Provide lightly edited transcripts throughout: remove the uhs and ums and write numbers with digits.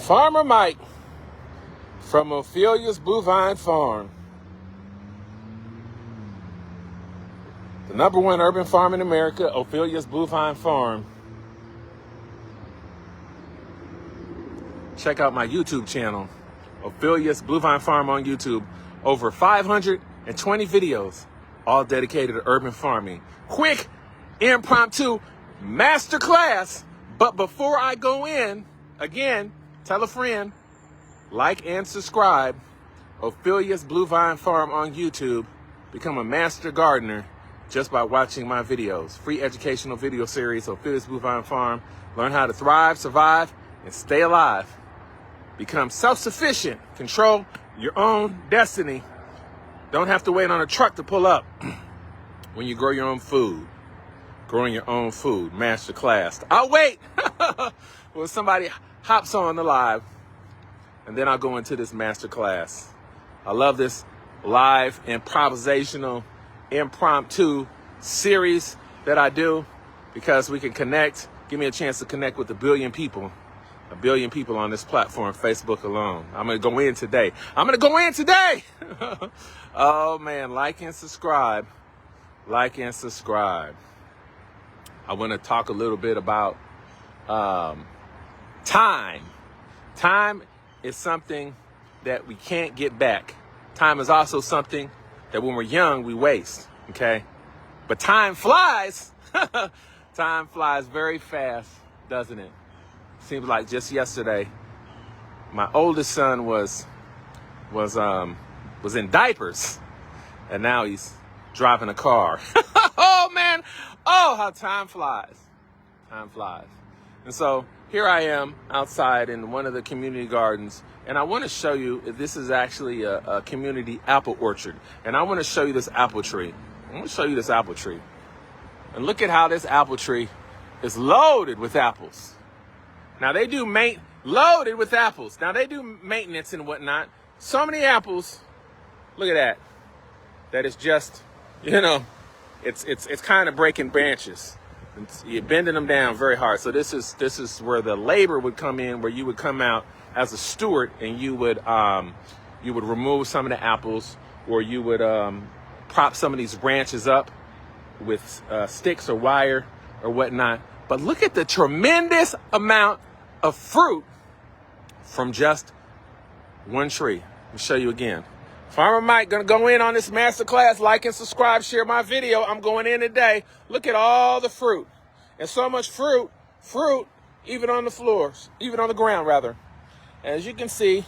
Farmer Mike from Ophelia's Bovine Farm. The #1 urban farm in America, Ophelia's Bovine Farm. Check out my YouTube channel, Ophelia's Bovine Farm on YouTube. Over 520 videos, all dedicated to urban farming. Quick, impromptu masterclass. But before I go in, again, tell a friend, like and subscribe. Ophelia's Bovine Farm on YouTube. Become a master gardener just by watching my videos. Free educational video series, Ophelia's Bovine Farm. Learn how to thrive, survive, and stay alive. Become self-sufficient. Control your own destiny. Don't have to wait on a truck to pull up when you grow your own food. Growing your own food, master class. I'll wait when somebody hops on the live, and then I'll go into this master class. I love this live improvisational impromptu series that I do because we can connect. Give me a chance to connect with a billion people on this platform, Facebook alone. I'm going to go in today. Oh man, like and subscribe. Like and subscribe. I want to talk a little bit about time. Time is something that we can't get back. Time is also something that when we're young, we waste, okay? But time flies. Time flies very fast, doesn't it? Seems like just yesterday, my oldest son was in diapers, and now he's driving a car. Oh man, oh how time flies. Time flies. And so here I am outside in one of the community gardens, and I want to show you, this is actually a community apple orchard, and I want to show you this apple tree. And look at how this apple tree is loaded with apples. Now they do loaded with apples. Now they do maintenance and whatnot. So many apples. Look at that. That is just, it's kind of breaking branches. You're bending them down very hard. So this is where the labor would come in, where you would come out as a steward and you would remove some of the apples, or you would prop some of these branches up with sticks or wire or whatnot. But look at the tremendous amount of fruit from just one tree. Let me show you again. Farmer Mike gonna go in on this masterclass. Like and subscribe, share my video. I'm going in today. Look at all the fruit. And so much fruit, even on the floors, even on the ground rather. As you can see,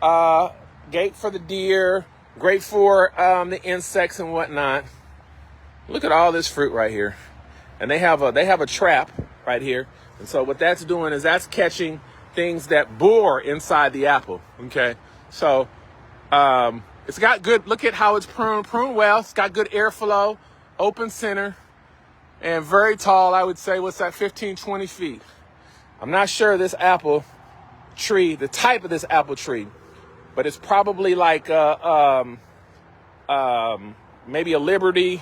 great for the deer, great for the insects and whatnot. Look at all this fruit right here. And they have a trap right here. And so what that's doing is that's catching things that bore inside the apple. Okay. So it's got good, look at how it's pruned well. It's got good airflow, open center, and very tall. I would say, what's that, 15, 20 feet. I'm not sure this apple tree, the type of this apple tree, but it's probably like maybe a Liberty,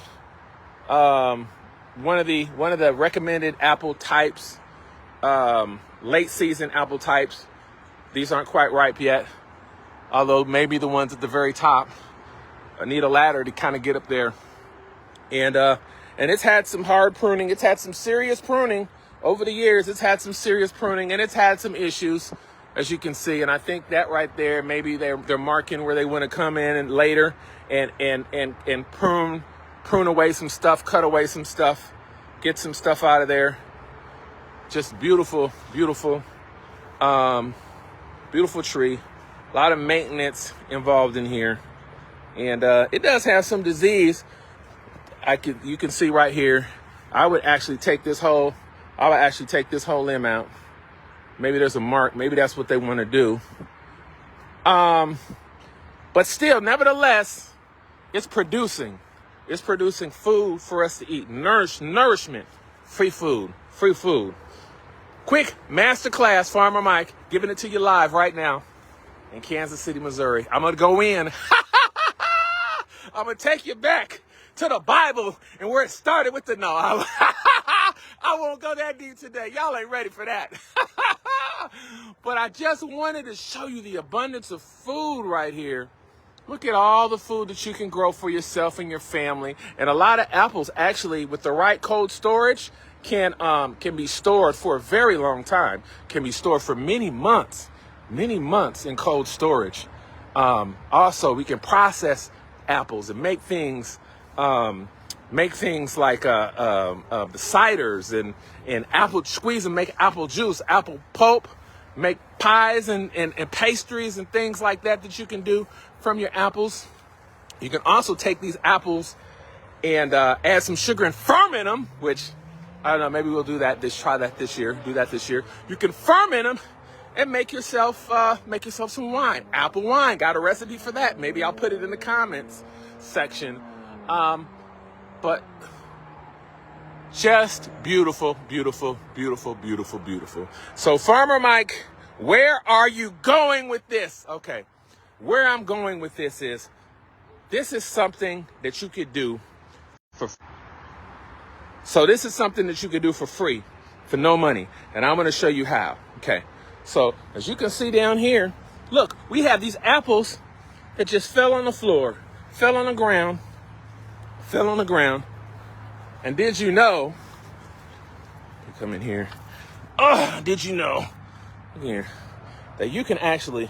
one of the recommended apple types, late season apple types. These aren't quite ripe yet, although maybe the ones at the very top need a ladder to kind of get up there. And it's had some hard pruning. It's had some serious pruning over the years. It's had some serious pruning, and it's had some issues, as you can see. And I think that right there, maybe they're marking where they want to come in and later and prune away some stuff, cut away some stuff, get some stuff out of there. Just beautiful, beautiful, beautiful tree. A lot of maintenance involved in here. And it does have some disease. You can see right here. I would actually take this whole limb out. Maybe there's a mark. Maybe that's what they want to do. But still, nevertheless, it's producing. It's producing food for us to eat. Nourishment. Free food. Quick masterclass, Farmer Mike, giving it to you live right now in Kansas City, Missouri. I'm going to go in. I'm going to take you back to the Bible and where it started with the no. I won't go that deep today. Y'all ain't ready for that. But I just wanted to show you the abundance of food right here. Look at all the food that you can grow for yourself and your family. And a lot of apples, actually, with the right cold storage, can be stored for a very long time. Can be stored for many months in cold storage. Also, we can process apples and make things like the ciders and apple squeeze and make apple juice, apple pulp, make pies and pastries and things like that you can do from your apples. You can also take these apples and add some sugar and ferment them, which I don't know, maybe we'll do that try that this year. Do that this year. You can ferment them and make yourself some wine. Apple wine. Got a recipe for that. Maybe I'll put it in the comments section. But just beautiful, beautiful, beautiful, beautiful, beautiful. So Farmer Mike, where are you going with this? Okay, where I'm going with this is something that you could do for free, for no money. And I'm going to show you how. Okay, so as you can see down here, look, we have these apples that just fell on the floor, fell on the ground. And did you know, you come in here, did you know, here, that you can actually,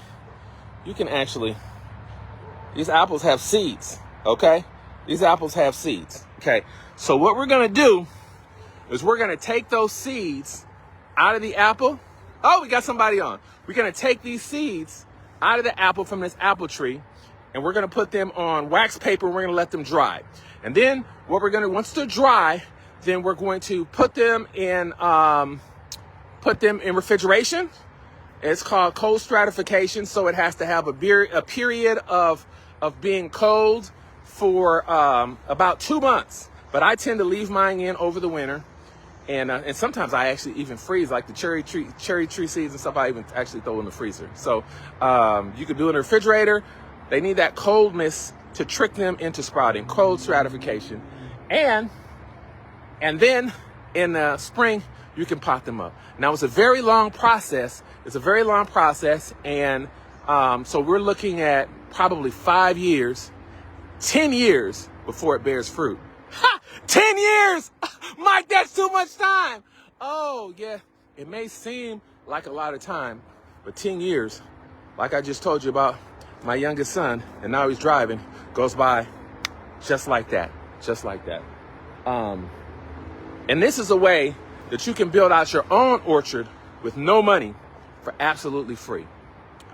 these apples have seeds, okay? These apples have seeds, okay? So what we're gonna do is we're gonna take those seeds out of the apple. Oh, we got somebody on. We're gonna take these seeds out of the apple from this apple tree, and we're gonna put them on wax paper, and we're gonna let them dry. And then what we're gonna, once they're dry, then we're going to put them in refrigeration. It's called cold stratification, so it has to have a period of being cold for about 2 months. But I tend to leave mine in over the winter, and sometimes I actually even freeze, like the cherry tree seeds and stuff. I even actually throw in the freezer. So you could do it in the refrigerator. They need that coldness to trick them into sprouting, cold stratification. And then in the spring, you can pot them up. Now, it's a very long process. And so we're looking at probably 5 years, 10 years before it bears fruit. Ha! 10 years! Mike, that's too much time. Oh, yeah, it may seem like a lot of time, but 10 years, like I just told you about my youngest son, and now he's driving, goes by just like that. And this is a way that you can build out your own orchard with no money for absolutely free.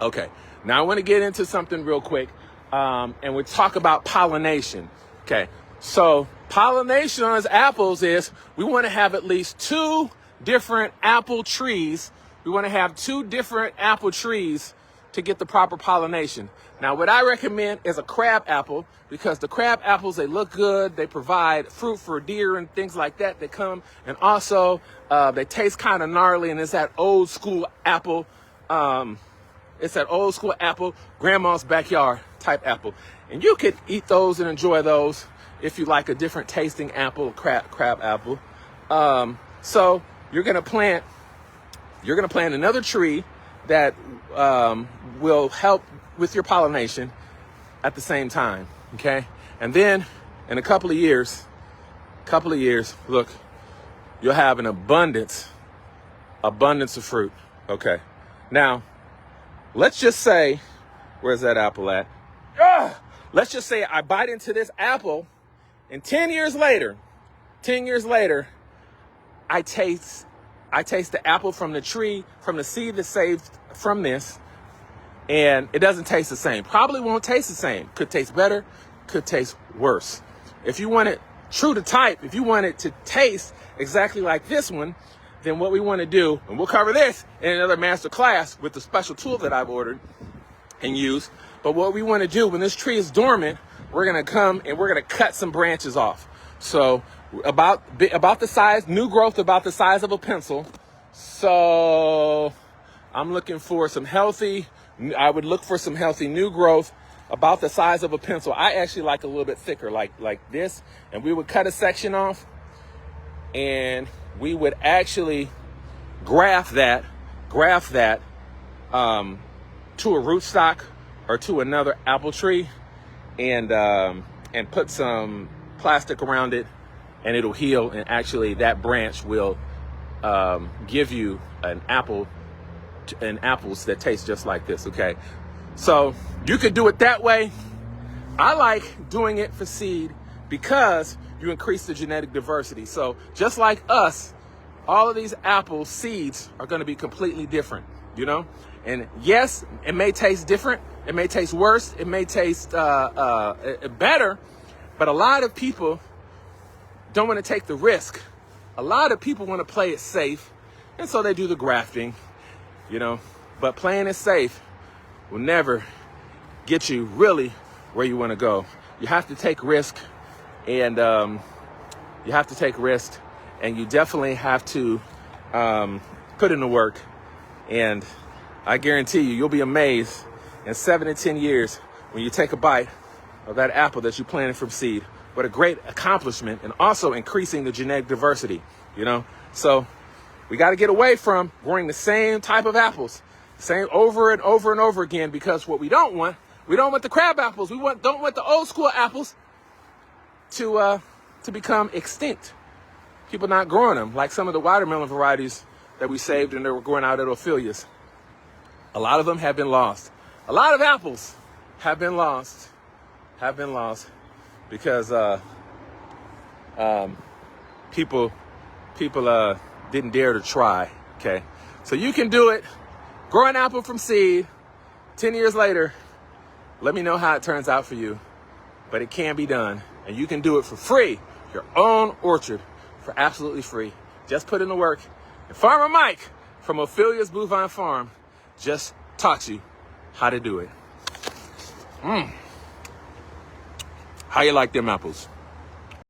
Okay, now I want to get into something real quick, and we'll talk about pollination. Okay, so pollination on apples is we want to have at least 2 different apple trees. We want to have 2 different apple trees to get the proper pollination. Now, what I recommend is a crab apple, because the crab apples, they look good. They provide fruit for deer and things like that. They come, and also they taste kind of gnarly, and it's that old school apple. Grandma's backyard type apple. And you could eat those and enjoy those if you like a different tasting apple, crab apple. So you're gonna plant another tree that will help with your pollination at the same time, okay? And then in a couple of years, look, you'll have an abundance of fruit, okay? Now, let's just say, where's that apple at? Let's just say I bite into this apple, and 10 years later, I taste the apple from the tree, from the seed that's saved from this, and it doesn't taste the same. Probably won't taste the same. Could taste better, could taste worse. If you want it true to type, if you want it to taste exactly like this one, then what we want to do, and we'll cover this in another master class with the special tool that I've ordered and used, but what we want to do when this tree is dormant, we're going to come and we're going to cut some branches off. So about the size, new growth about the size of a pencil. So I'm looking for I would look for some healthy new growth about the size of a pencil. I actually like a little bit thicker, like this. And we would cut a section off, and we would actually graft that graft that to a rootstock or to another apple tree, and put some plastic around it, and it'll heal. And actually, that branch will give you apples that taste just like this. Okay, so you could do it that way. I like doing it for seed because you increase the genetic diversity. So just like us, all of these apple seeds are going to be completely different, you know? And yes, it may taste different. It may taste worse. It may taste better. But a lot of people don't want to take the risk. A lot of people want to play it safe. And so they do the grafting, you know? But playing it safe will never get you really where you want to go. You have to take risk, and you definitely have to put in the work. And I guarantee you'll be amazed in 7 to 10 years when you take a bite of that apple that you planted from seed. What a great accomplishment, and also increasing the genetic diversity, you know? So we got to get away from growing the same type of apples, same over and over and over again, because what we don't want the crab apples. We don't want the old school apples to become extinct. People not growing them, like some of the watermelon varieties that we saved and they were growing out at Ophelia's. A lot of them have been lost. A lot of apples have been lost because people didn't dare to try. Okay, so you can do it. Grow an apple from seed. 10 years later, let me know how it turns out for you. But it can be done, and you can do it for free. Your own orchard for absolutely free. Just put in the work. And Farmer Mike from Ophelia's Bovine Farm just taught you how to do it. How you like them apples?